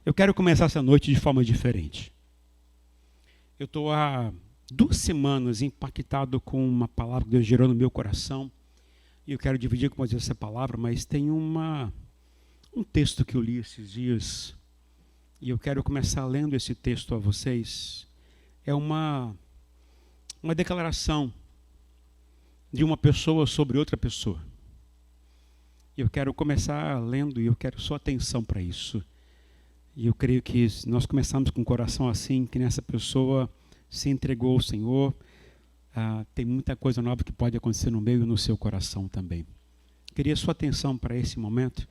Eu quero começar essa noite de forma diferente. Eu estou há 2 semanas impactado com uma palavra que Deus gerou no meu coração. E eu quero dividir com vocês essa palavra, mas tem um texto que eu li esses dias. E eu quero começar lendo esse texto a vocês. É uma declaração de uma pessoa sobre outra pessoa. E eu quero começar lendo e eu quero sua atenção para isso. E eu creio que nós começamos com o coração assim, que nessa pessoa se entregou ao Senhor. Tem muita coisa nova que pode acontecer no meio e no seu coração também. Queria sua atenção para esse momento.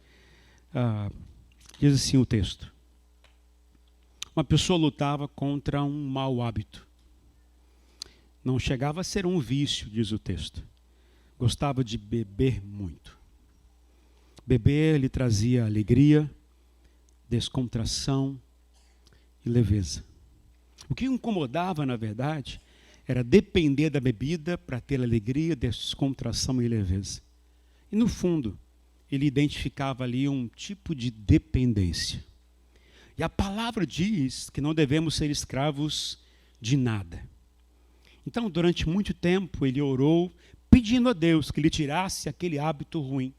Diz assim o texto. Uma pessoa lutava contra um mau hábito. Não chegava a ser um vício, diz o texto. Gostava de beber muito. Beber lhe trazia alegria, descontração e leveza. O que o incomodava, na verdade, era depender da bebida para ter alegria, descontração e leveza. E, no fundo, ele identificava ali um tipo de dependência. E a palavra diz que não devemos ser escravos de nada. Então, durante muito tempo, ele orou pedindo a Deus que lhe tirasse aquele hábito ruim.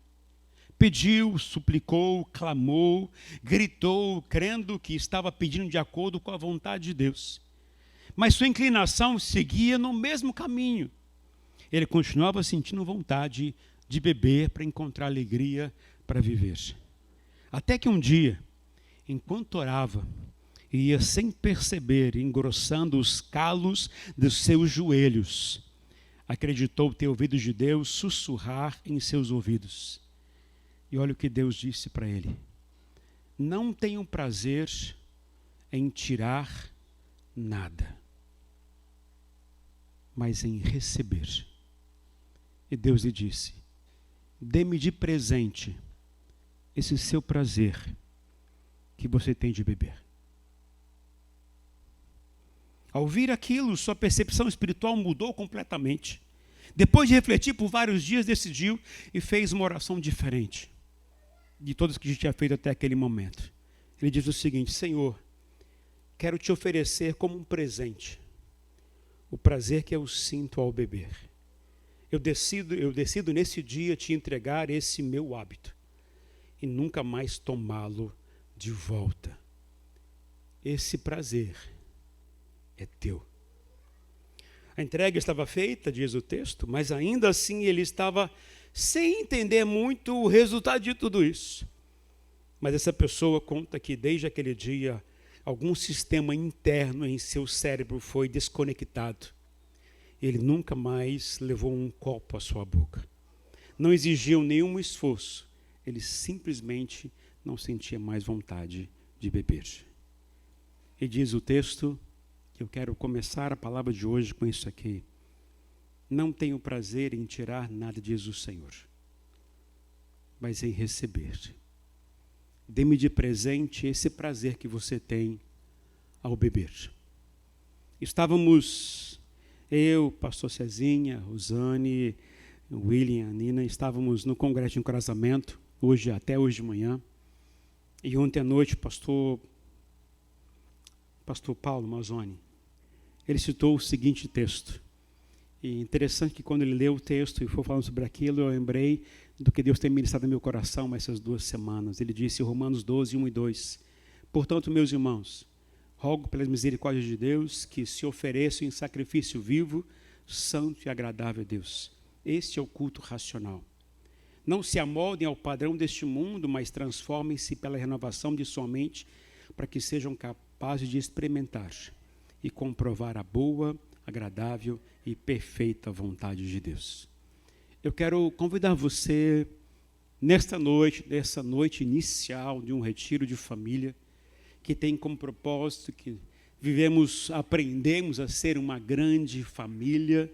Pediu, suplicou, clamou, gritou, crendo que estava pedindo de acordo com a vontade de Deus. Mas sua inclinação seguia no mesmo caminho. Ele continuava sentindo vontade de beber para encontrar alegria para viver. Até que um dia, enquanto orava, ia sem perceber, engrossando os calos dos seus joelhos, acreditou ter ouvido de Deus sussurrar em seus ouvidos. E olha o que Deus disse para ele. Não tenho prazer em tirar nada, mas em receber. E Deus lhe disse, dê-me de presente esse seu prazer que você tem de beber. Ao ouvir aquilo, sua percepção espiritual mudou completamente. Depois de refletir por vários dias, decidiu e fez uma oração diferente de todas que a gente tinha feito até aquele momento. Ele diz o seguinte, Senhor, quero te oferecer como um presente o prazer que eu sinto ao beber. Eu decido nesse dia te entregar esse meu hábito e nunca mais tomá-lo de volta. Esse prazer é teu. A entrega estava feita, diz o texto, mas ainda assim ele estava sem entender muito o resultado de tudo isso. Mas essa pessoa conta que desde aquele dia, algum sistema interno em seu cérebro foi desconectado. Ele nunca mais levou um copo à sua boca. Não exigiu nenhum esforço. Ele simplesmente não sentia mais vontade de beber. E diz o texto, eu quero começar a palavra de hoje com isso aqui. Não tenho prazer em tirar nada, diz o Senhor, mas em receber. Dê-me de presente esse prazer que você tem ao beber. Estávamos, eu, pastor Cezinha, Rosane, William, a Nina, estávamos no congresso de encorajamento, até hoje de manhã, e ontem à noite o pastor Paulo Mazzoni, ele citou o seguinte texto. E interessante que quando ele leu o texto e foi falando sobre aquilo, eu lembrei do que Deus tem ministrado no meu coração essas 2 semanas. Ele disse, Romanos 12, 1 e 2. Portanto, meus irmãos, rogo pelas misericórdias de Deus que se ofereçam em sacrifício vivo, santo e agradável a Deus. Este é o culto racional. Não se amoldem ao padrão deste mundo, mas transformem-se pela renovação de sua mente, para que sejam capazes de experimentar e comprovar a boa, agradável e perfeita vontade de Deus. Eu quero convidar você, nessa noite inicial de um retiro de família, que tem como propósito que aprendemos a ser uma grande família,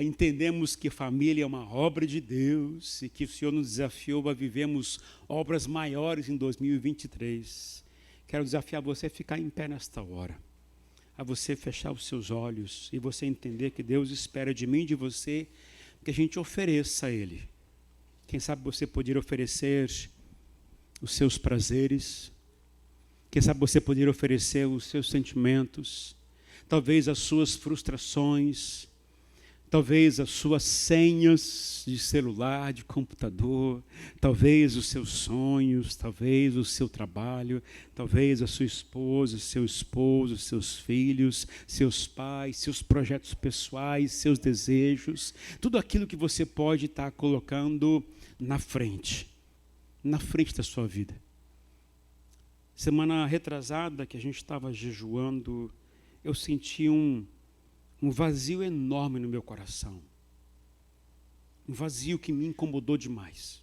entendemos que família é uma obra de Deus e que o Senhor nos desafiou a vivermos obras maiores em 2023. Quero desafiar você a ficar em pé nesta hora, a você fechar os seus olhos e você entender que Deus espera de mim e de você que a gente ofereça a Ele. Quem sabe você poderia oferecer os seus prazeres, Quem sabe você poderia oferecer os seus sentimentos, talvez as suas frustrações, talvez as suas senhas de celular, de computador, talvez os seus sonhos, talvez o seu trabalho, talvez a sua esposa, seu esposo, seus filhos, seus pais, seus projetos pessoais, seus desejos, tudo aquilo que você pode estar colocando na frente da sua vida. Semana retrasada, que a gente estava jejuando, eu senti um vazio enorme no meu coração. Um vazio que me incomodou demais.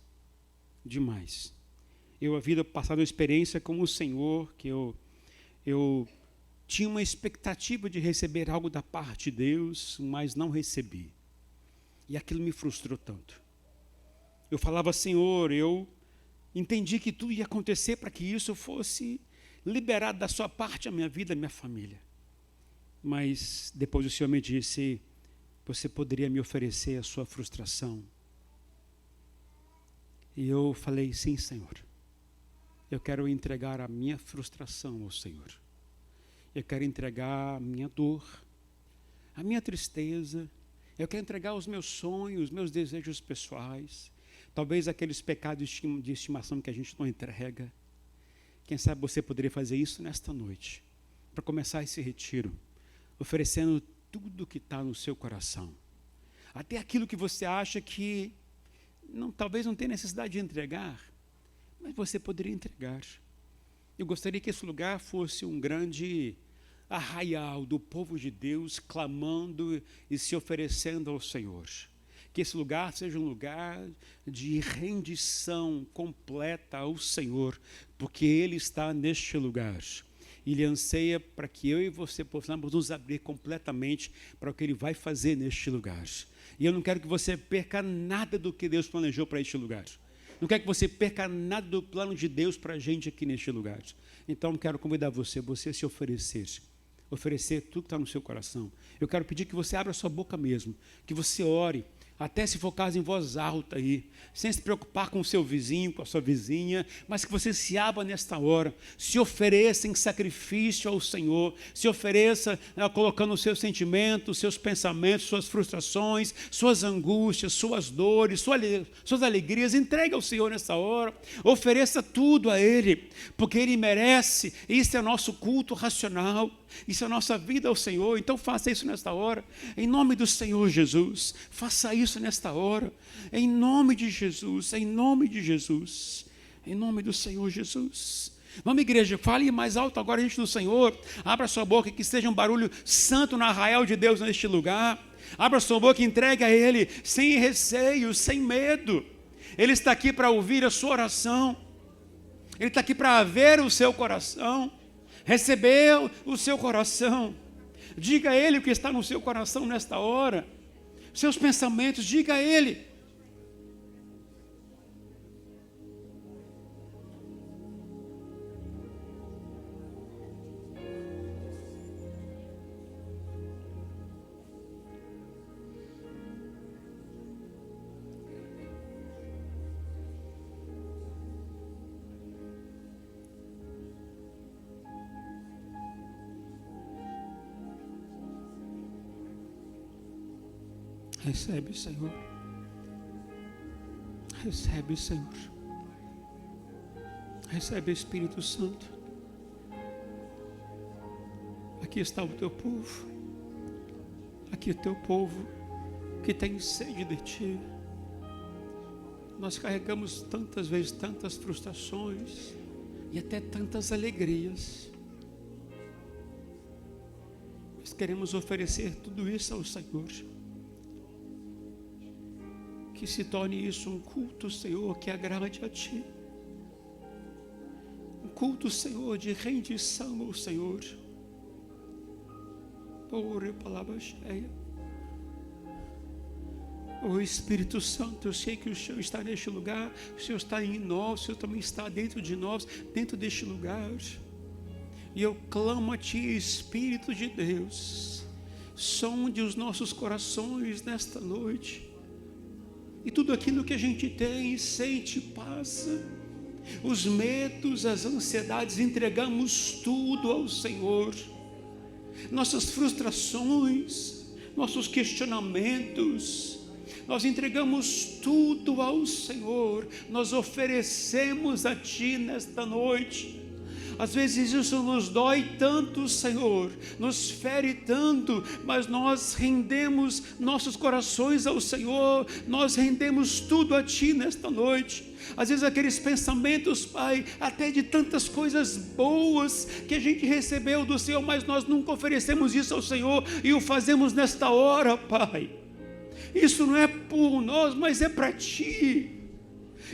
Demais. Eu havia passado uma experiência com o Senhor, que eu tinha uma expectativa de receber algo da parte de Deus, mas não recebi. E aquilo me frustrou tanto. Eu falava, Senhor, eu entendi que tudo ia acontecer para que isso fosse liberado da sua parte, a minha vida, a minha família. Mas depois o Senhor me disse, você poderia me oferecer a sua frustração? E eu falei, sim, Senhor. Eu quero entregar a minha frustração ao Senhor. Eu quero entregar a minha dor, a minha tristeza. Eu quero entregar os meus sonhos, os meus desejos pessoais. Talvez aqueles pecados de estimação que a gente não entrega. Quem sabe você poderia fazer isso nesta noite, para começar esse retiro, oferecendo tudo que está no seu coração. Até aquilo que você acha que talvez não tenha necessidade de entregar, mas você poderia entregar. Eu gostaria que esse lugar fosse um grande arraial do povo de Deus, clamando e se oferecendo ao Senhor. Que esse lugar seja um lugar de rendição completa ao Senhor, porque Ele está neste lugar. Ele anseia para que eu e você possamos nos abrir completamente para o que Ele vai fazer neste lugar. E eu não quero que você perca nada do que Deus planejou para este lugar. Não quero que você perca nada do plano de Deus para a gente aqui neste lugar. Então, quero convidar você a se oferecer tudo que está no seu coração. Eu quero pedir que você abra a sua boca mesmo, que você ore, até se for caso em voz alta aí, sem se preocupar com o seu vizinho, com a sua vizinha, mas que você se abra nesta hora, se ofereça em sacrifício ao Senhor, se ofereça colocando os seus sentimentos, seus pensamentos, suas frustrações, suas angústias, suas dores, suas alegrias, entregue ao Senhor nessa hora, ofereça tudo a Ele, porque Ele merece. Isso é nosso culto racional, isso é a nossa vida ao Senhor. Então faça isso nesta hora, em nome do Senhor Jesus. Faça isso nesta hora, em nome de Jesus, em nome de Jesus, em nome do Senhor Jesus. Vamos, igreja, fale mais alto agora diante do Senhor. Abra sua boca, que seja um barulho santo no arraial de Deus neste lugar. Abra sua boca e entregue a Ele, sem receio, sem medo. Ele está aqui para ouvir a sua oração. Ele está aqui para ver o seu coração, receber o seu coração. Diga a Ele o que está no seu coração nesta hora. Seus pensamentos, diga a Ele. Recebe, Senhor. Recebe, Senhor. Recebe, Espírito Santo. Aqui está o teu povo. Aqui é o teu povo que tem sede de Ti. Nós carregamos tantas vezes tantas frustrações e até tantas alegrias. Nós queremos oferecer tudo isso ao Senhor. Que se torne isso um culto, Senhor, que agrade a Ti. Um culto, Senhor, de rendição ao Senhor. Por palavra cheia. O Espírito Santo, eu sei que o Senhor está neste lugar, o Senhor está em nós, o Senhor também está dentro de nós, dentro deste lugar. E eu clamo a Ti, Espírito de Deus, sonde os nossos corações nesta noite. E tudo aquilo que a gente tem, sente, passa. os medos, as ansiedades, entregamos tudo ao Senhor. Nossas frustrações, nossos questionamentos, nós entregamos tudo ao Senhor, nós oferecemos a Ti nesta noite. Às vezes isso nos dói tanto, Senhor, nos fere tanto, mas nós rendemos nossos corações ao Senhor, nós rendemos tudo a Ti nesta noite. Às vezes aqueles pensamentos, Pai, até de tantas coisas boas que a gente recebeu do Senhor, mas nós nunca oferecemos isso ao Senhor e o fazemos nesta hora, Pai. Isso não é por nós, mas é para Ti.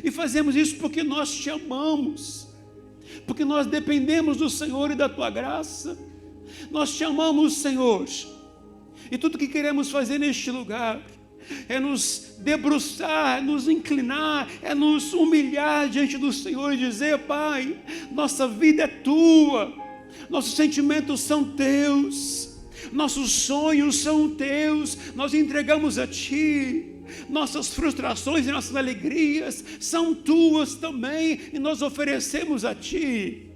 E fazemos isso porque nós Te amamos, porque nós dependemos do Senhor e da Tua graça. Nós Te amamos, Senhor, e tudo que queremos fazer neste lugar é nos debruçar, nos inclinar, é nos humilhar diante do Senhor e dizer: Pai, nossa vida é Tua, nossos sentimentos são Teus, nossos sonhos são Teus, nós entregamos a Ti. Nossas frustrações e nossas alegrias são Tuas também, e nós oferecemos a Ti.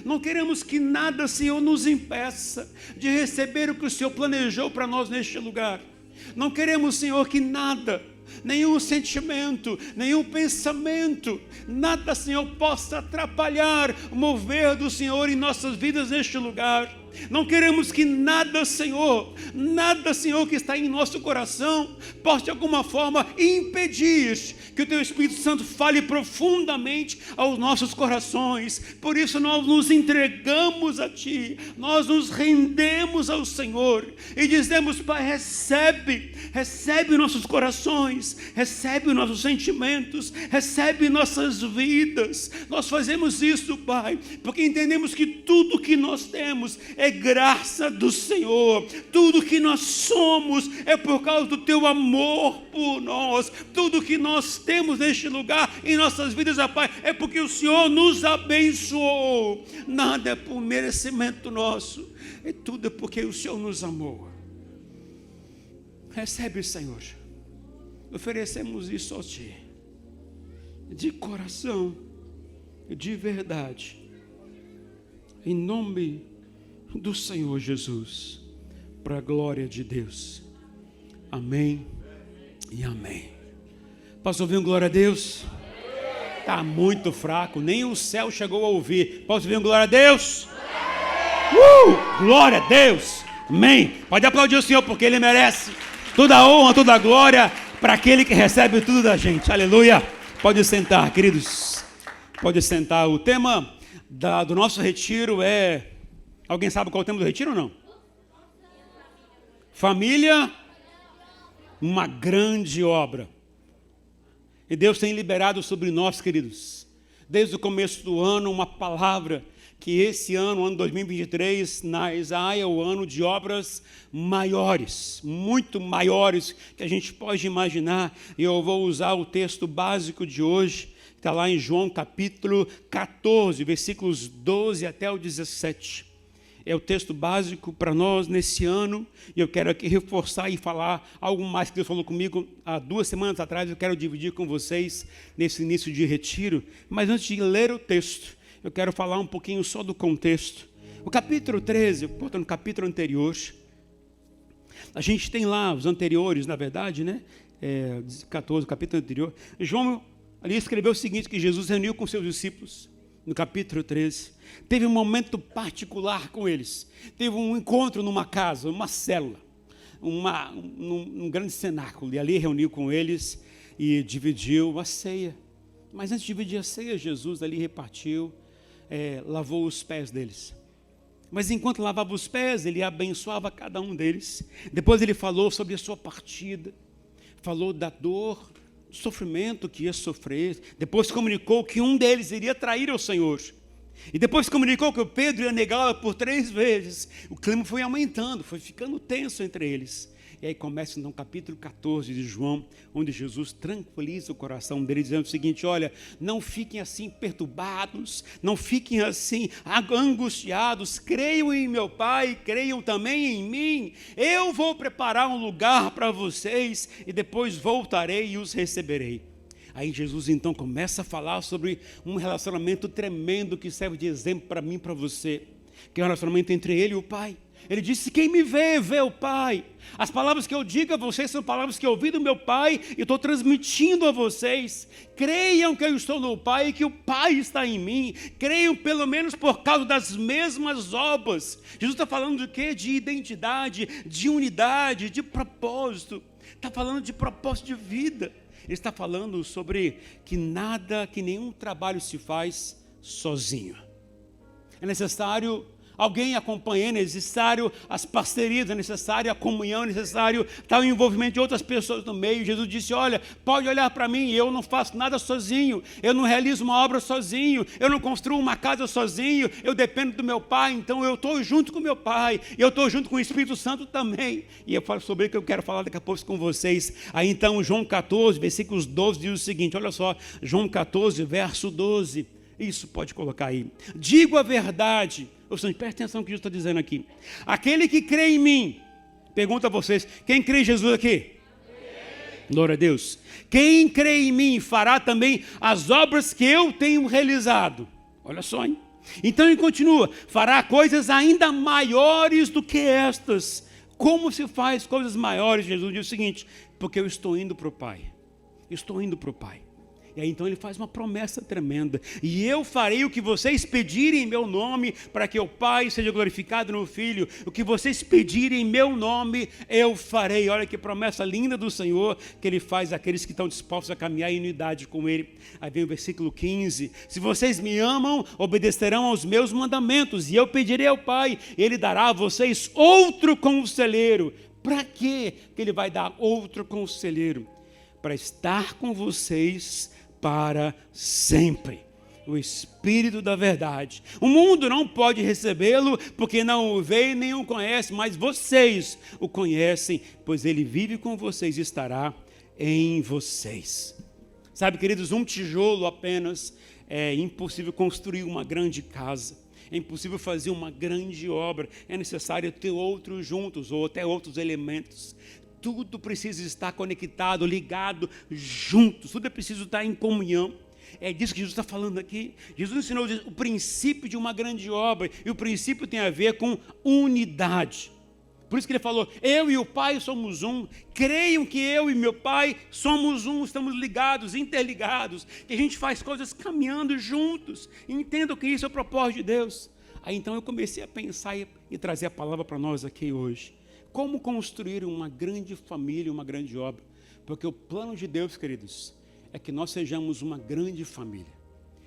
Não queremos que nada, Senhor, nos impeça de receber o que o Senhor planejou para nós neste lugar. Não queremos, Senhor, que nada, nenhum sentimento, nenhum pensamento, nada, Senhor, possa atrapalhar o mover do Senhor em nossas vidas neste lugar. Não queremos que nada, Senhor, que está em nosso coração possa de alguma forma impedir que o Teu Espírito Santo fale profundamente aos nossos corações. Por isso nós nos entregamos a Ti, nós nos rendemos ao Senhor e dizemos: Pai, recebe nossos corações, recebe nossos sentimentos, recebe nossas vidas. Nós fazemos isso, Pai, porque entendemos que tudo que nós temos é graça do Senhor, tudo que nós somos é por causa do Teu amor por nós, tudo que nós temos neste lugar em nossas vidas, Pai, é porque o Senhor nos abençoou. Nada é por merecimento nosso, tudo é porque o Senhor nos amou. Recebe, Senhor, oferecemos isso a Ti, de coração, de verdade, em nome do Senhor Jesus, para a glória de Deus. Amém e amém. Posso ouvir um glória a Deus? Está muito fraco, nem o céu chegou a ouvir. Posso ouvir um glória a Deus? Glória a Deus. Amém. Pode aplaudir o Senhor, porque Ele merece toda a honra, toda a glória para aquele que recebe tudo da gente. Aleluia. Pode sentar, queridos. Pode sentar. O tema do nosso retiro é... Alguém sabe qual é o tema do retiro ou não? Família, uma grande obra. E Deus tem liberado sobre nós, queridos, desde o começo do ano, uma palavra que esse ano, ano 2023, na Isaia, é o ano de obras maiores, muito maiores que a gente pode imaginar. E eu vou usar o texto básico de hoje, que está lá em João capítulo 14, versículos 12 até o 17. É o texto básico para nós nesse ano, e eu quero aqui reforçar e falar algo mais que Deus falou comigo há 2 semanas atrás. Eu quero dividir com vocês nesse início de retiro, mas antes de ler o texto, eu quero falar um pouquinho só do contexto. O capítulo 13, portanto, no capítulo anterior, a gente tem lá os anteriores, na verdade, né? 14, o capítulo anterior. João ali escreveu o seguinte, que Jesus reuniu com seus discípulos, no capítulo 13, teve um momento particular com eles, teve um encontro numa casa, uma célula, num grande cenáculo, e ali reuniu com eles e dividiu a ceia. Mas antes de dividir a ceia, Jesus ali repartiu, lavou os pés deles. Mas enquanto lavava os pés, ele abençoava cada um deles. Depois ele falou sobre a sua partida, falou da dor, do sofrimento que ia sofrer. Depois comunicou que um deles iria trair ao Senhor. E depois comunicou que o Pedro ia negá-lo por 3 vezes. O clima foi aumentando, foi ficando tenso entre eles. E aí começa então o capítulo 14 de João, onde Jesus tranquiliza o coração deles, dizendo o seguinte: olha, não fiquem assim perturbados, não fiquem assim angustiados, creiam em meu Pai, creiam também em mim. Eu vou preparar um lugar para vocês e depois voltarei e os receberei. Aí Jesus então começa a falar sobre um relacionamento tremendo que serve de exemplo para mim e para você, que é o relacionamento entre ele e o Pai. Ele disse: quem me vê, vê o Pai. As palavras que eu digo a vocês são palavras que eu ouvi do meu Pai e estou transmitindo a vocês. Creiam que eu estou no Pai e que o Pai está em mim. Creiam pelo menos por causa das mesmas obras. Jesus está falando de quê? De identidade, de unidade, de propósito. Está falando de propósito de vida. Ele está falando sobre que nenhum trabalho se faz sozinho. É necessário alguém acompanhando, é necessário as parcerias, é necessário a comunhão, é necessário estar o envolvimento de outras pessoas no meio. Jesus disse: olha, pode olhar para mim, eu não faço nada sozinho, eu não realizo uma obra sozinho, eu não construo uma casa sozinho, eu dependo do meu Pai, então eu estou junto com o meu Pai, eu estou junto com o Espírito Santo também. E eu falo sobre o que eu quero falar daqui a pouco com vocês. Aí então João 14, versículos 12 diz o seguinte, olha só, João 14, verso 12, isso pode colocar aí: digo a verdade. Ou seja, presta atenção no que Jesus está dizendo aqui. Aquele que crê em mim, pergunta a vocês, quem crê em Jesus aqui? Glória a Deus. Quem crê em mim fará também as obras que eu tenho realizado. Olha só, hein? Então ele continua, fará coisas ainda maiores do que estas. Como se faz coisas maiores? Jesus diz o seguinte: porque eu estou indo para o Pai. Estou indo para o Pai. E aí então ele faz uma promessa tremenda: e eu farei o que vocês pedirem em meu nome, para que o Pai seja glorificado no Filho. O que vocês pedirem em meu nome, eu farei. Olha que promessa linda do Senhor, que Ele faz àqueles que estão dispostos a caminhar em unidade com Ele. Aí vem o versículo 15: se vocês me amam, obedecerão aos meus mandamentos, e eu pedirei ao Pai, e Ele dará a vocês outro conselheiro. Para quê que Ele vai dar outro conselheiro? Para estar com vocês para sempre. O Espírito da verdade. O mundo não pode recebê-lo, porque não o vê nem o conhece, mas vocês o conhecem, pois ele vive com vocês e estará em vocês. Sabe, queridos, um tijolo apenas é impossível construir uma grande casa. É impossível fazer uma grande obra. É necessário ter outros juntos, ou até outros elementos. Tudo precisa estar conectado, ligado, juntos. Tudo é preciso estar em comunhão. É disso que Jesus está falando aqui. Jesus ensinou o princípio de uma grande obra. E o princípio tem a ver com unidade. Por isso que ele falou: eu e o Pai somos um. Creiam que eu e meu Pai somos um. Estamos ligados, interligados. Que a gente faz coisas caminhando juntos. Entendam que isso é o propósito de Deus. Aí então eu comecei a pensar e trazer a palavra para nós aqui hoje. Como construir uma grande família, uma grande obra? Porque o plano de Deus, queridos, é que nós sejamos uma grande família.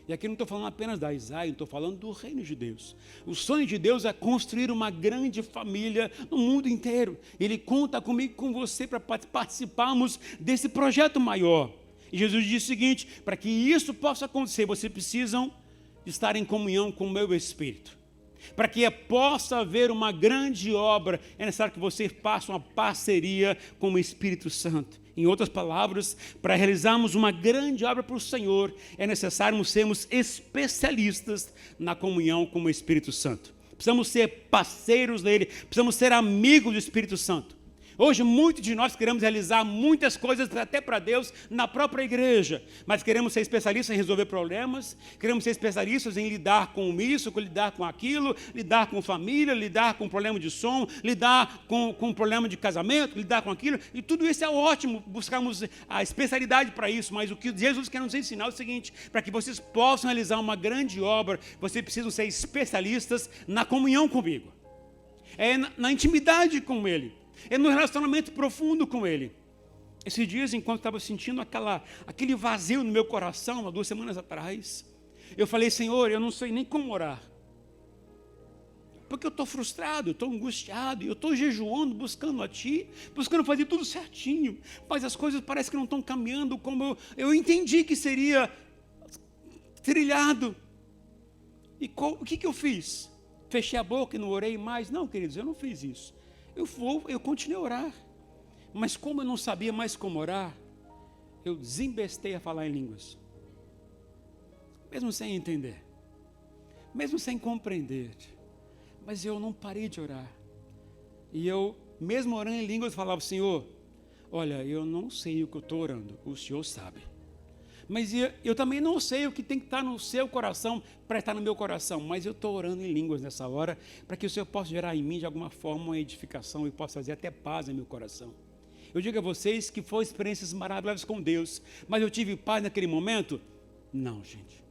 E aqui não estou falando apenas da Isaia, estou falando do reino de Deus. O sonho de Deus é construir uma grande família no mundo inteiro. Ele conta comigo e com você para participarmos desse projeto maior. E Jesus diz o seguinte: para que isso possa acontecer, vocês precisam estar em comunhão com o meu Espírito. Para que possa haver uma grande obra, é necessário que você faça uma parceria com o Espírito Santo. Em outras palavras, para realizarmos uma grande obra para o Senhor, é necessário sermos especialistas na comunhão com o Espírito Santo. Precisamos ser parceiros dele, precisamos ser amigos do Espírito Santo. Hoje, muitos de nós queremos realizar muitas coisas até para Deus na própria igreja, mas queremos ser especialistas em resolver problemas, queremos ser especialistas em lidar com isso, lidar com aquilo, lidar com família, lidar com problema de som, lidar com problema de casamento, lidar com aquilo, e tudo isso é ótimo, buscarmos a especialidade para isso, mas o que Jesus quer nos ensinar é o seguinte: para que vocês possam realizar uma grande obra, vocês precisam ser especialistas na comunhão comigo, na intimidade com Ele, é no relacionamento profundo com Ele. Esses dias, enquanto estava sentindo aquele vazio no meu coração, há 2 semanas atrás, eu falei: Senhor, eu não sei nem como orar, porque eu estou frustrado, eu estou angustiado, eu estou jejuando, buscando a Ti, buscando fazer tudo certinho, mas as coisas parecem que não estão caminhando como eu entendi que seria trilhado. E o que eu fiz? Fechei a boca e não orei mais? Não, queridos, eu não fiz isso. Eu continuei a orar, mas como eu não sabia mais como orar, eu desembestei a falar em línguas, mesmo sem entender, mesmo sem compreender, mas eu não parei de orar. E eu, mesmo orando em línguas, falava: Senhor, olha, eu não sei o que eu estou orando, o Senhor sabe, Mas eu também não sei o que tem que estar no seu coração para estar no meu coração, mas eu estou orando em línguas nessa hora, para que o Senhor possa gerar em mim, de alguma forma, uma edificação e possa trazer até paz em meu coração. Eu digo a vocês que foram experiências maravilhosas com Deus, mas eu tive paz naquele momento? Não, gente.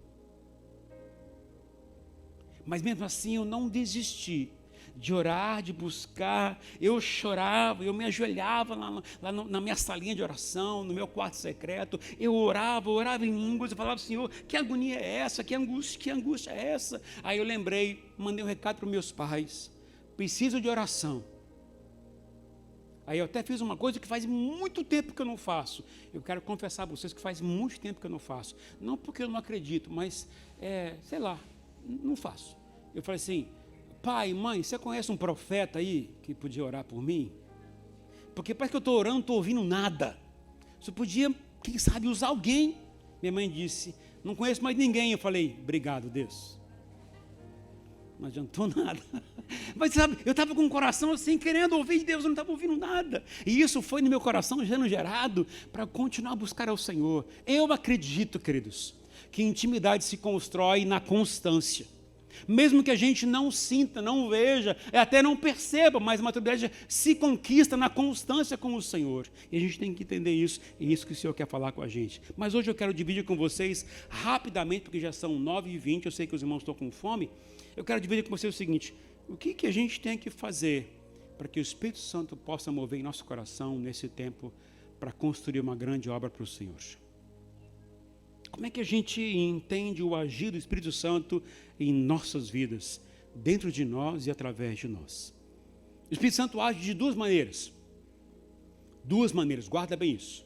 Mas mesmo assim eu não desisti de orar, de buscar. Eu chorava, eu me ajoelhava na minha salinha de oração, no meu quarto secreto. Eu orava em línguas, eu falava: Senhor, que agonia é essa? Que angústia é essa? Aí eu lembrei, mandei um recado para os meus pais: preciso de oração. Aí eu até fiz uma coisa que faz muito tempo que eu não faço. Eu quero confessar a vocês que faz muito tempo que eu não faço. Não porque eu não acredito, mas, sei lá, não faço. Eu falei assim: pai, mãe, você conhece um profeta aí que podia orar por mim? Porque parece que eu estou orando, não estou ouvindo nada. Você podia, quem sabe, usar alguém. Minha mãe disse: não conheço mais ninguém. Eu falei: obrigado, Deus. Não adiantou nada. Mas sabe, eu estava com o coração assim, querendo ouvir de Deus, eu não estava ouvindo nada. E isso foi no meu coração sendo gerado para continuar a buscar ao Senhor. Eu acredito, queridos, que intimidade se constrói na constância. Mesmo que a gente não sinta, não veja, até não perceba, mas a maturidade se conquista na constância com o Senhor. E a gente tem que entender isso, e isso que o Senhor quer falar com a gente. Mas hoje eu quero dividir com vocês rapidamente, porque já são 9h20, eu sei que os irmãos estão com fome. Eu quero dividir com vocês o seguinte: o que a gente tem que fazer para que o Espírito Santo possa mover em nosso coração nesse tempo para construir uma grande obra para o Senhor? Como é que a gente entende o agir do Espírito Santo em nossas vidas, dentro de nós e através de nós? O Espírito Santo age de duas maneiras. Duas maneiras, guarda bem isso.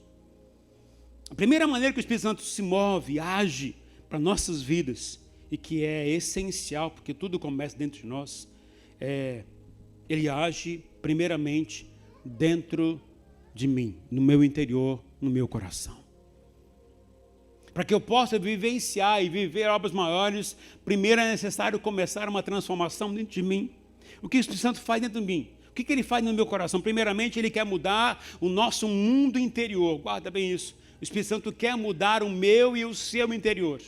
A primeira maneira que o Espírito Santo se move, age para nossas vidas, e que é essencial, porque tudo começa dentro de nós, ele age primeiramente dentro de mim, no meu interior, no meu coração. Para que eu possa vivenciar e viver obras maiores, primeiro é necessário começar uma transformação dentro de mim. O que o Espírito Santo faz dentro de mim? O que ele faz no meu coração? Primeiramente, ele quer mudar o nosso mundo interior. Guarda bem isso. O Espírito Santo quer mudar o meu e o seu interior.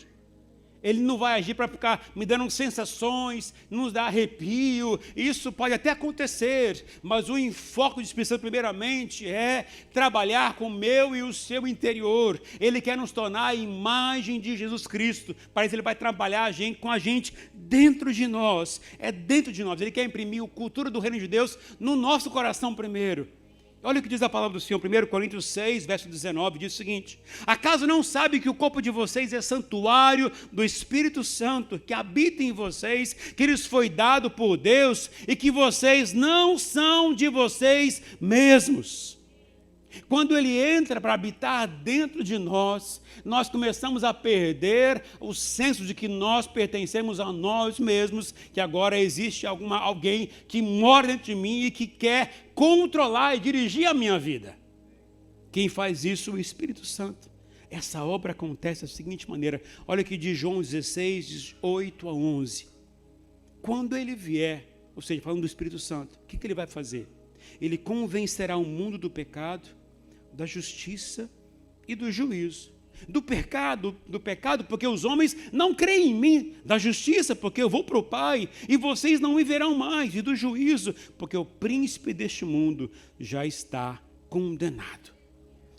Ele não vai agir para ficar me dando sensações, nos dar arrepio. Isso pode até acontecer, mas o enfoque do Espírito Santo primeiramente é trabalhar com o meu e o seu interior. Ele quer nos tornar a imagem de Jesus Cristo. Para isso ele vai trabalhar com a gente dentro de nós. É dentro de nós. Ele quer imprimir a cultura do reino de Deus no nosso coração primeiro. Olha o que diz a palavra do Senhor, 1 Coríntios 6, verso 19, diz o seguinte: acaso não sabe que o corpo de vocês é santuário do Espírito Santo, que habita em vocês, que lhes foi dado por Deus, e que vocês não são de vocês mesmos? Quando ele entra para habitar dentro de nós, nós começamos a perder o senso de que nós pertencemos a nós mesmos, que agora existe alguém que mora dentro de mim e que quer controlar e dirigir a minha vida. Quem faz isso? O Espírito Santo. Essa obra acontece da seguinte maneira: olha aqui de João 16, 8 a 11. Quando ele vier, ou seja, falando do Espírito Santo, o que ele vai fazer? Ele convencerá o mundo do pecado, da justiça e do juízo. Do pecado, porque os homens não creem em mim. Da justiça, porque eu vou para o Pai e vocês não me verão mais. E do juízo, porque o príncipe deste mundo já está condenado.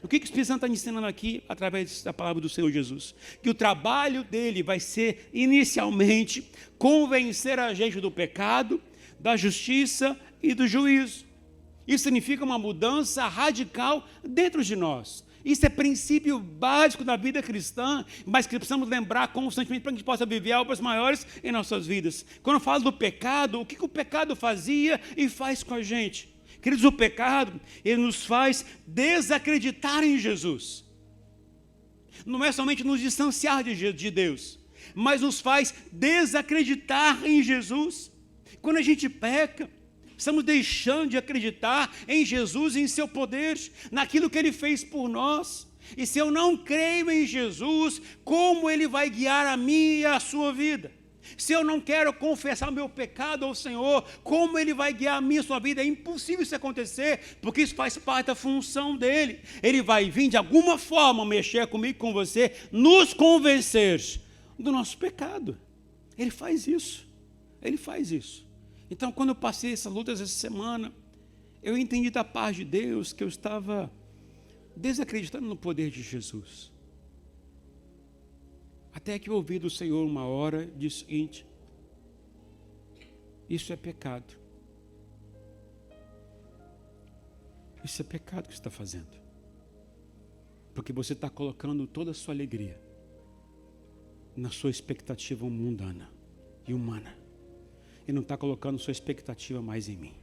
O que o Espírito Santo está ensinando aqui através da palavra do Senhor Jesus? Que o trabalho dele vai ser inicialmente convencer a gente do pecado, da justiça e do juízo. Isso significa uma mudança radical dentro de nós. Isso é princípio básico da vida cristã, mas que precisamos lembrar constantemente para que a gente possa viver obras maiores em nossas vidas. Quando eu falo do pecado, o que o pecado fazia e faz com a gente? Queridos, o pecado, ele nos faz desacreditar em Jesus. Não é somente nos distanciar de Deus, mas nos faz desacreditar em Jesus. Quando a gente peca, estamos deixando de acreditar em Jesus e em seu poder, naquilo que ele fez por nós. E se eu não creio em Jesus, como ele vai guiar a minha e a sua vida? Se eu não quero confessar meu pecado ao Senhor, como Ele vai guiar a minha e a sua vida? É impossível isso acontecer, porque isso faz parte da função dEle. Ele vai vir de alguma forma mexer comigo, com você, nos convencer do nosso pecado. Ele faz isso. Ele faz isso. Então, quando eu passei essas lutas essa semana, eu entendi da paz de Deus que eu estava desacreditando no poder de Jesus. Até que eu ouvi do Senhor uma hora, disse o seguinte: isso é pecado. Isso é pecado que você está fazendo. Porque você está colocando toda a sua alegria na sua expectativa mundana e humana. E não está colocando sua expectativa mais em mim.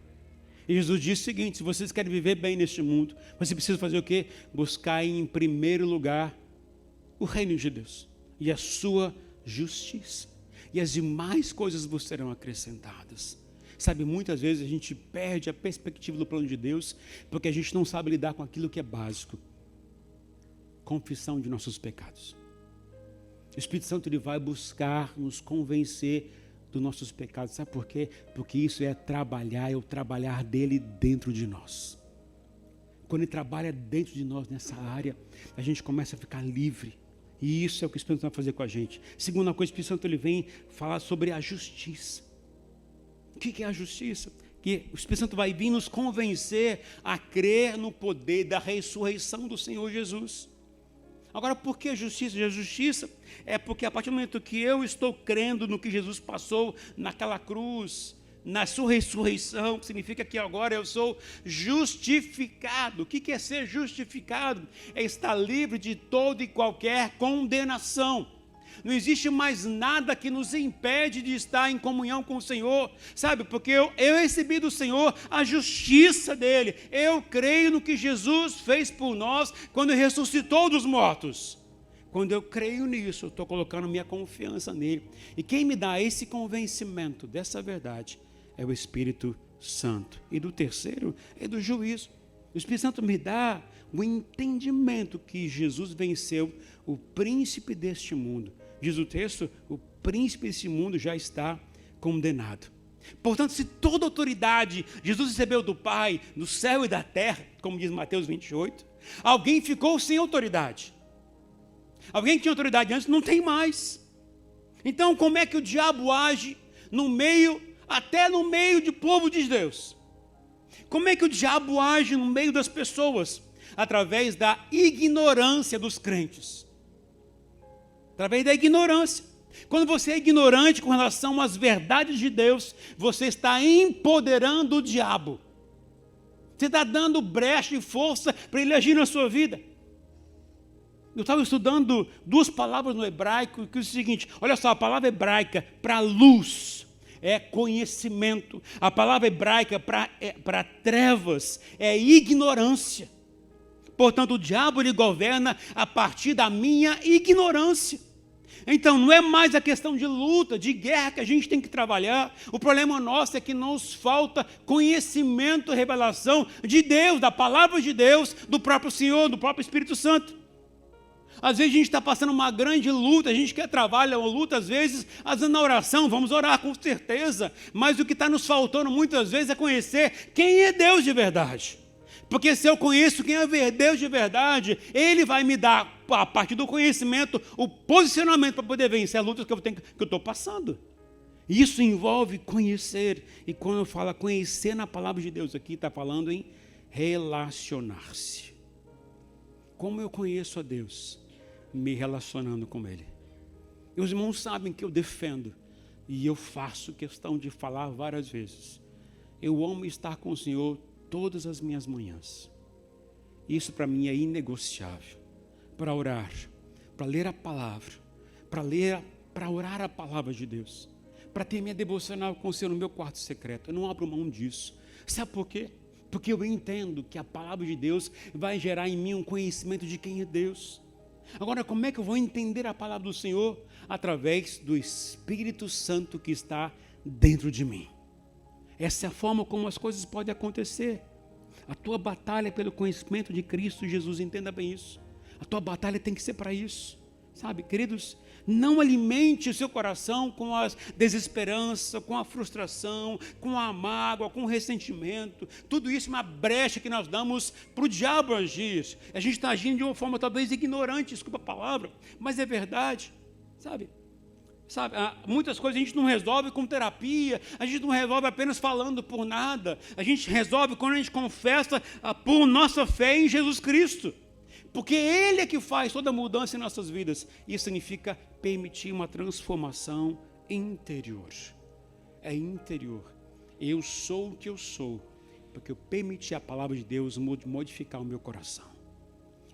E Jesus disse o seguinte: se vocês querem viver bem neste mundo, você precisa fazer o quê? Buscar em primeiro lugar o reino de Deus e a sua justiça, e as demais coisas vos serão acrescentadas. Sabe, muitas vezes a gente perde a perspectiva do plano de Deus, porque a gente não sabe lidar com aquilo que é básico: confissão de nossos pecados. O Espírito Santo, ele vai buscar nos convencer dos nossos pecados. Sabe por quê? Porque isso é o trabalhar dele dentro de nós. Quando ele trabalha dentro de nós nessa área, a gente começa a ficar livre. E isso é o que o Espírito Santo vai fazer com a gente. Segunda coisa, o Espírito Santo, ele vem falar sobre a justiça. O que é a justiça? Que o Espírito Santo vai vir nos convencer a crer no poder da ressurreição do Senhor Jesus. Agora, por que a justiça? A justiça é porque a partir do momento que eu estou crendo no que Jesus passou naquela cruz, na sua ressurreição, que significa que agora eu sou justificado. O que é ser justificado? É estar livre de toda e qualquer condenação. Não existe mais nada que nos impede de estar em comunhão com o Senhor, sabe? Porque eu recebi do Senhor a justiça dEle. Eu creio no que Jesus fez por nós quando ressuscitou dos mortos. Quando eu creio nisso, eu estou colocando minha confiança nele. E quem me dá esse convencimento dessa verdade é o Espírito Santo. E do terceiro é do juízo. O Espírito Santo me dá o entendimento que Jesus venceu o príncipe deste mundo. Diz o texto: o príncipe desse mundo já está condenado. Portanto, se toda autoridade Jesus recebeu do Pai, no céu e da terra, como diz Mateus 28, alguém ficou sem autoridade. Alguém que tinha autoridade antes não tem mais. Então, como é que o diabo age até no meio do povo de Deus? Como é que o diabo age no meio das pessoas? Através da ignorância dos crentes. Através da ignorância. Quando você é ignorante com relação às verdades de Deus, você está empoderando o diabo. Você está dando brecha e força para ele agir na sua vida. Eu estava estudando duas palavras no hebraico, que é o seguinte: olha só, a palavra hebraica para luz é conhecimento. A palavra hebraica para trevas é ignorância. Portanto, o diabo, ele governa a partir da minha ignorância. Então, não é mais a questão de luta, de guerra que a gente tem que trabalhar. O problema nosso é que nos falta conhecimento, revelação de Deus, da palavra de Deus, do próprio Senhor, do próprio Espírito Santo. Às vezes a gente está passando uma grande luta, a gente quer travar uma luta, às vezes na oração, vamos orar com certeza, mas o que está nos faltando muitas vezes é conhecer quem é Deus de verdade. Porque se eu conheço quem é Deus de verdade, Ele vai me dar, a partir do conhecimento, o posicionamento para poder vencer a luta que eu estou passando. Isso envolve conhecer. E quando eu falo conhecer na palavra de Deus aqui, está falando em relacionar-se. Como eu conheço a Deus? Me relacionando com Ele. E os irmãos sabem que eu defendo, e eu faço questão de falar várias vezes: eu amo estar com o Senhor todas as minhas manhãs. Isso para mim é inegociável. Para orar, para ler a palavra, para orar a palavra de Deus, para ter minha devocional com o Senhor no meu quarto secreto. Eu não abro mão disso. Sabe por quê? Porque eu entendo que a palavra de Deus vai gerar em mim um conhecimento de quem é Deus. Agora, como é que eu vou entender a palavra do Senhor? Através do Espírito Santo que está dentro de mim. Essa é a forma como as coisas podem acontecer. A tua batalha é pelo conhecimento de Cristo Jesus, entenda bem isso. A tua batalha tem que ser para isso. Sabe, queridos, Não alimente o seu coração com a desesperança, com a frustração, com a mágoa, com o ressentimento. Tudo isso é uma brecha que nós damos para o diabo agir. A gente está agindo de uma forma talvez ignorante, desculpa a palavra, mas é verdade, sabe? Muitas coisas a gente não resolve com terapia, a gente não resolve apenas falando por nada. A gente resolve quando a gente confessa por nossa fé em Jesus Cristo. Porque Ele é que faz toda a mudança em nossas vidas. Isso significa permitir uma transformação interior. É interior. Eu sou o que eu sou, porque eu permiti a palavra de Deus modificar o meu coração.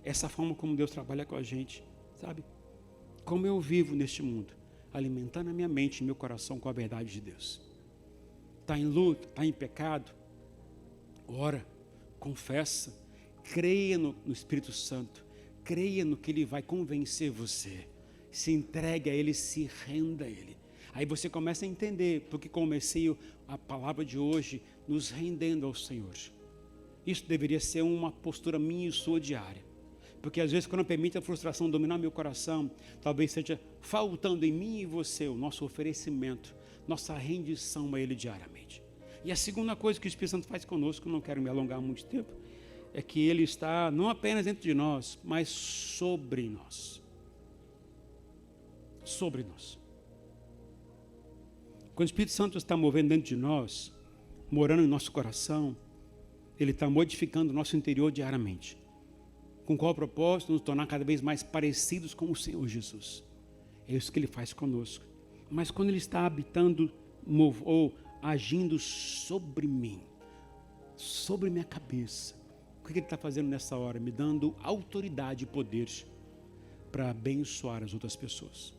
Essa forma como Deus trabalha com a gente, sabe? Como eu vivo neste mundo, alimentando a minha mente e meu coração com a verdade de Deus. Está em luta, está em pecado? Ora, confessa. Creia no Espírito Santo, creia no que Ele vai convencer você, se entregue a Ele, se renda a Ele. Aí você começa a entender, porque comecei a palavra de hoje nos rendendo ao Senhor. Isso deveria ser uma postura minha e sua diária, porque às vezes quando eu permito a frustração dominar meu coração, talvez seja faltando em mim e você o nosso oferecimento, nossa rendição a Ele diariamente. E a segunda coisa que o Espírito Santo faz conosco, não quero me alongar há muito tempo, é que Ele está não apenas dentro de nós, mas sobre nós. Sobre nós. Quando o Espírito Santo está movendo dentro de nós, morando em nosso coração, Ele está modificando o nosso interior diariamente. Com qual propósito? Nos tornar cada vez mais parecidos com o Senhor Jesus. É isso que Ele faz conosco. Mas quando Ele está habitando ou agindo sobre mim, sobre minha cabeça, o que Ele está fazendo nessa hora? Me dando autoridade e poder para abençoar as outras pessoas.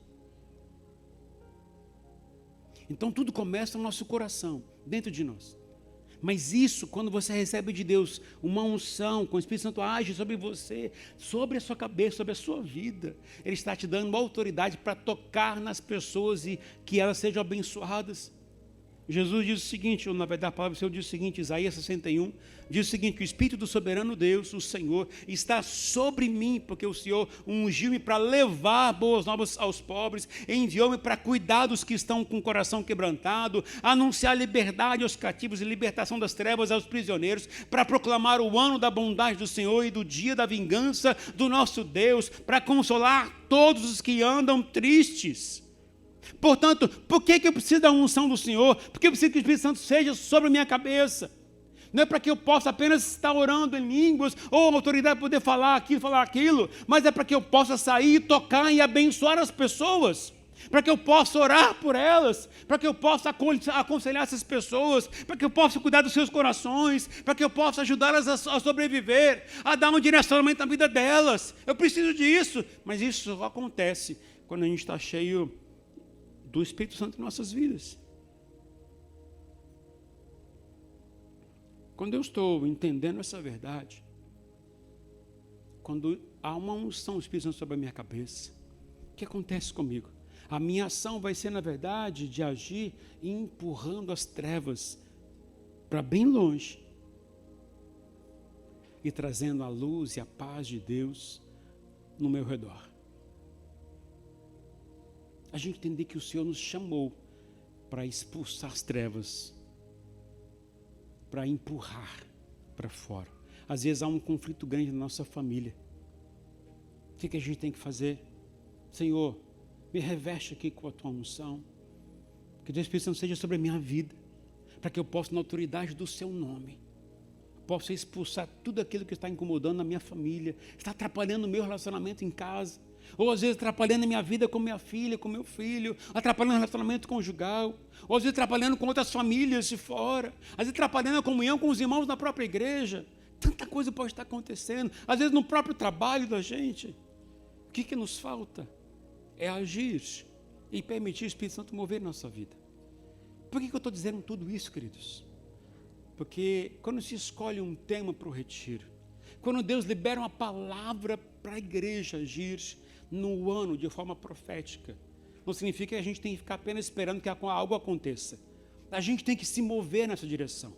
Então tudo começa no nosso coração, dentro de nós. Mas isso, quando você recebe de Deus uma unção, quando o Espírito Santo age sobre você, sobre a sua cabeça, sobre a sua vida, Ele está te dando uma autoridade para tocar nas pessoas e que elas sejam abençoadas. Jesus diz o seguinte, ou na verdade a palavra do Senhor diz o seguinte, Isaías 61, diz o seguinte, que o Espírito do soberano Deus, o Senhor, está sobre mim, porque o Senhor ungiu-me para levar boas novas aos pobres, enviou-me para cuidar dos que estão com o coração quebrantado, anunciar liberdade aos cativos e libertação das trevas aos prisioneiros, para proclamar o ano da bondade do Senhor e do dia da vingança do nosso Deus, para consolar todos os que andam tristes. Portanto, por que eu preciso da unção do Senhor? Porque eu preciso que o Espírito Santo seja sobre a minha cabeça. Não é para que eu possa apenas estar orando em línguas, ou a autoridade poder falar aquilo, mas é para que eu possa sair, tocar e abençoar as pessoas. Para que eu possa orar por elas, para que eu possa aconselhar essas pessoas, para que eu possa cuidar dos seus corações, para que eu possa ajudá-las a sobreviver, a dar um direcionamento na vida delas. Eu preciso disso, mas isso só acontece quando a gente está cheio do Espírito Santo em nossas vidas. Quando eu estou entendendo essa verdade, quando há uma unção do Espírito Santo sobre a minha cabeça, o que acontece comigo? A minha ação vai ser, na verdade, de agir empurrando as trevas para bem longe e trazendo a luz e a paz de Deus no meu redor. A gente entender que o Senhor nos chamou para expulsar as trevas, para empurrar para fora. Às vezes há um conflito grande na nossa família. O que a gente tem que fazer? Senhor, me reveste aqui com a tua unção, que o teu Espírito Santo seja sobre a minha vida, para que eu possa, na autoridade do seu nome, possa expulsar tudo aquilo que está incomodando a minha família, está atrapalhando o meu relacionamento em casa, ou às vezes atrapalhando a minha vida com minha filha, com meu filho, atrapalhando o relacionamento conjugal, ou às vezes atrapalhando com outras famílias de fora, às vezes atrapalhando a comunhão com os irmãos na própria igreja. Tanta coisa pode estar acontecendo, às vezes no próprio trabalho da gente. O que nos falta é agir e permitir o Espírito Santo mover nossa vida. Por que eu estou dizendo tudo isso, queridos? Porque quando se escolhe um tema para o retiro, quando Deus libera uma palavra para a igreja agir no ano de forma profética, não significa que a gente tem que ficar apenas esperando que algo aconteça. A gente tem que se mover nessa direção.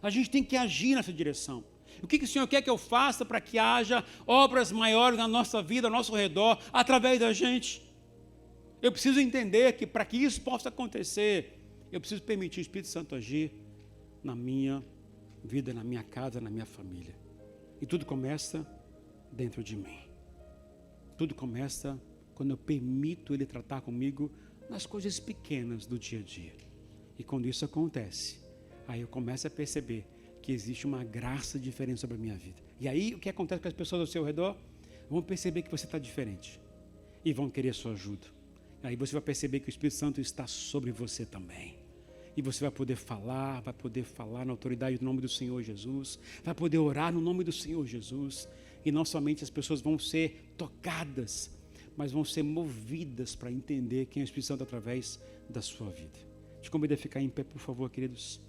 A gente tem que agir nessa direção. O que o Senhor quer que eu faça para que haja obras maiores na nossa vida, ao nosso redor, através da gente? Eu preciso entender que para que isso possa acontecer, eu preciso permitir o Espírito Santo agir na minha vida, na minha casa, na minha família. E tudo começa dentro de mim. Tudo começa quando eu permito Ele tratar comigo nas coisas pequenas do dia a dia. E quando isso acontece, aí eu começo a perceber que existe uma graça diferente sobre a minha vida. E aí o que acontece com as pessoas ao seu redor? Vão perceber que você está diferente. E vão querer sua ajuda. Aí você vai perceber que o Espírito Santo está sobre você também. E você vai poder falar na autoridade do nome do Senhor Jesus. Vai poder orar no nome do Senhor Jesus. E não somente as pessoas vão ser tocadas, mas vão ser movidas para entender quem é o Espírito Santo através da sua vida. Te convido a ficar em pé, por favor, queridos.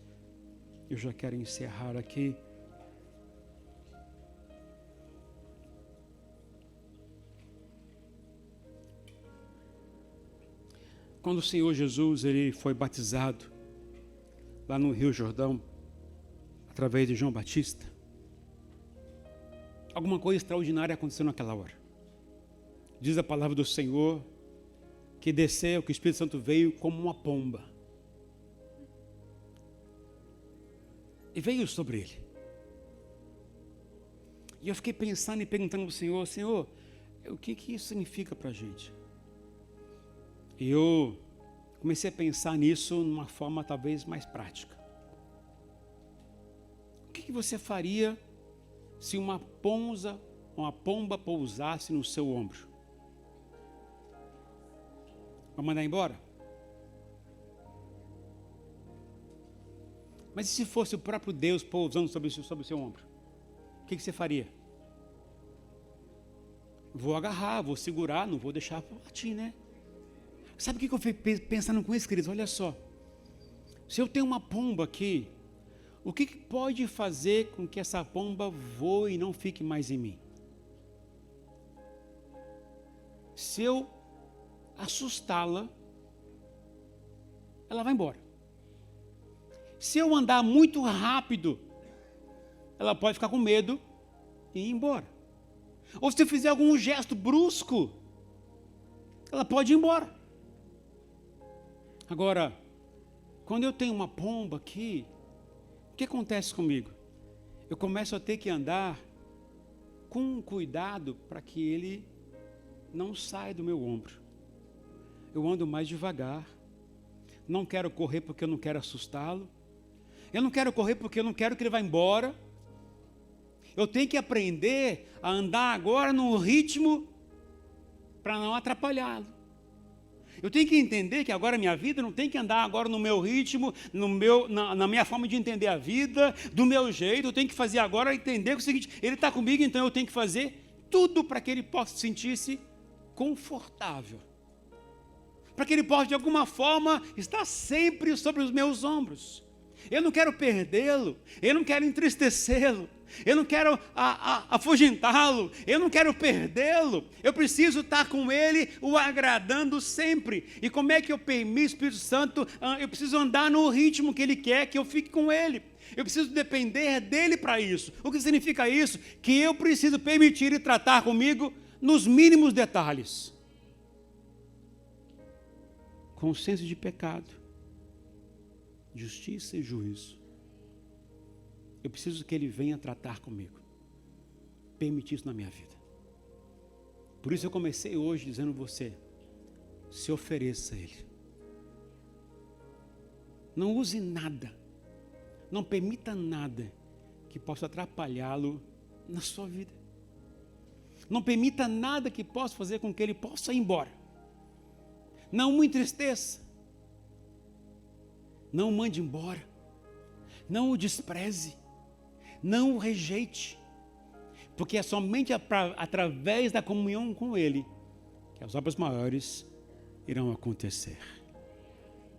Eu já quero encerrar aqui. Quando o Senhor Jesus ele foi batizado lá no Rio Jordão, através de João Batista, alguma coisa extraordinária aconteceu naquela hora. Diz a palavra do Senhor que desceu, que o Espírito Santo veio como uma pomba. E veio sobre ele. E eu fiquei pensando e perguntando ao Senhor, Senhor, o que isso significa para a gente? E eu comecei a pensar nisso numa forma talvez mais prática. O que você faria se uma pomba pousasse no seu ombro? Vai mandar embora? Mas e se fosse o próprio Deus pousando sobre o seu ombro? O que você faria? Vou agarrar, vou segurar, não vou deixar partir, né? Sabe o que eu fiquei pensando com isso, queridos? Olha só. Se eu tenho uma pomba aqui, o que pode fazer com que essa pomba voe e não fique mais em mim? Se eu assustá-la, ela vai embora. Se eu andar muito rápido, ela pode ficar com medo e ir embora. Ou se eu fizer algum gesto brusco, ela pode ir embora. Agora, quando eu tenho uma pomba aqui, o que acontece comigo? Eu começo a ter que andar com cuidado para que ele não saia do meu ombro. Eu ando mais devagar. Não quero correr porque eu não quero assustá-lo. Eu não quero correr porque eu não quero que ele vá embora. Eu tenho que aprender a andar agora no ritmo para não atrapalhá-lo. Eu tenho que entender que agora a minha vida não tem que andar agora no meu ritmo, na minha forma de entender a vida, do meu jeito. Eu tenho que fazer agora entender o seguinte, ele está comigo, então eu tenho que fazer tudo para que ele possa sentir-se confortável. Para que ele possa, de alguma forma, estar sempre sobre os meus ombros. Eu não quero perdê-lo, eu não quero entristecê-lo, eu não quero afugentá-lo, eu não quero perdê-lo. Eu preciso estar com ele, o agradando sempre. E como é que eu permito, Espírito Santo? Eu preciso andar no ritmo que ele quer que eu fique com ele. Eu preciso depender dele para isso. O que significa isso? Que eu preciso permitir ele tratar comigo nos mínimos detalhes. Com senso de pecado, justiça e juízo. Eu preciso que ele venha tratar comigo. Permitir isso na minha vida. Por isso eu comecei hoje dizendo a você, se ofereça a ele. Não use nada, não permita nada que possa atrapalhá-lo na sua vida. Não permita nada que possa fazer com que ele possa ir embora. Não o entristeça. Não o mande embora. Não o despreze. Não o rejeite. Porque é somente através da comunhão com ele que as obras maiores irão acontecer.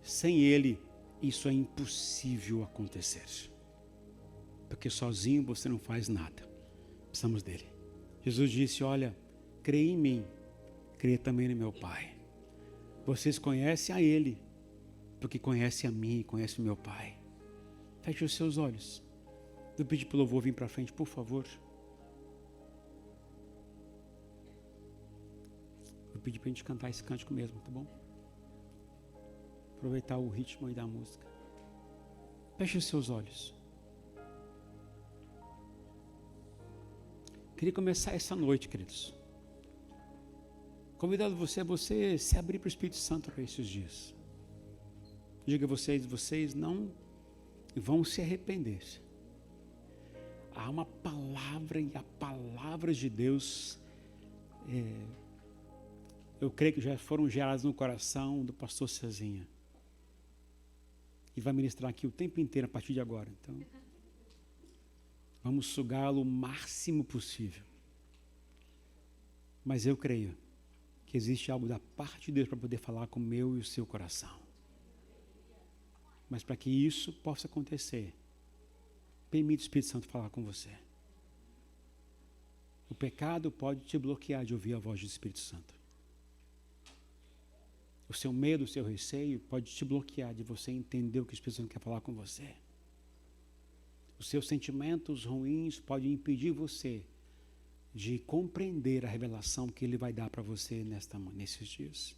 Sem ele, isso é impossível acontecer. Porque sozinho você não faz nada. Precisamos dele. Jesus disse, olha, creia em mim, creia também no meu Pai. Vocês conhecem a ele, porque conhecem a mim, conhecem o meu Pai. Feche os seus olhos. Eu pedi para o louvor vir para frente, por favor. Eu pedi para a gente cantar esse cântico mesmo, tá bom? Aproveitar o ritmo aí da música. Feche os seus olhos. Queria começar essa noite, queridos, convidando você a você se abrir para o Espírito Santo para esses dias. Diga a vocês não vão se arrepender. Há uma palavra, e a palavra de Deus, eu creio que já foram geradas no coração do pastor Cezinha. E vai ministrar aqui o tempo inteiro a partir de agora. Então, vamos sugá-lo o máximo possível. Mas eu creio que existe algo da parte de Deus para poder falar com o meu e o seu coração. Mas para que isso possa acontecer, permita o Espírito Santo falar com você. O pecado pode te bloquear de ouvir a voz do Espírito Santo. O seu medo, o seu receio pode te bloquear de você entender o que o Espírito Santo quer falar com você. Os seus sentimentos ruins podem impedir você de compreender a revelação que Ele vai dar para você nesses dias.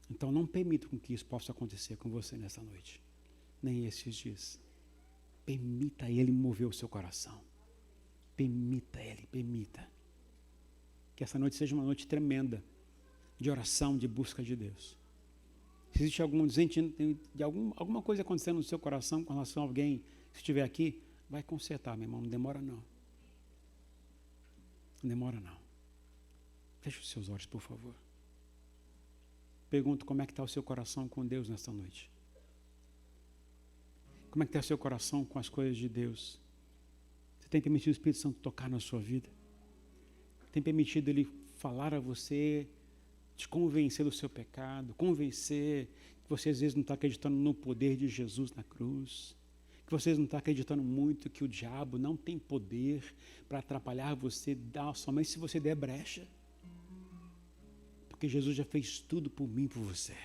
Então não permita que isso possa acontecer com você nessa noite, nem esses dias. Permita Ele mover o seu coração. Permita Ele, permita. Que essa noite seja uma noite tremenda de oração, de busca de Deus. Se existe alguma coisa acontecendo no seu coração com relação a alguém que estiver aqui, vai consertar, meu irmão, não demora não. Não demora não. Feche os seus olhos, por favor. Pergunto como é que está o seu coração com Deus nesta noite. Como é que está o seu coração com as coisas de Deus? Você tem permitido o Espírito Santo tocar na sua vida? Tem permitido Ele falar a você, te convencer do seu pecado, convencer que você às vezes não está acreditando no poder de Jesus na cruz, que você não está acreditando muito que o diabo não tem poder para atrapalhar você, somente se você der brecha. Porque Jesus já fez tudo por mim e por você.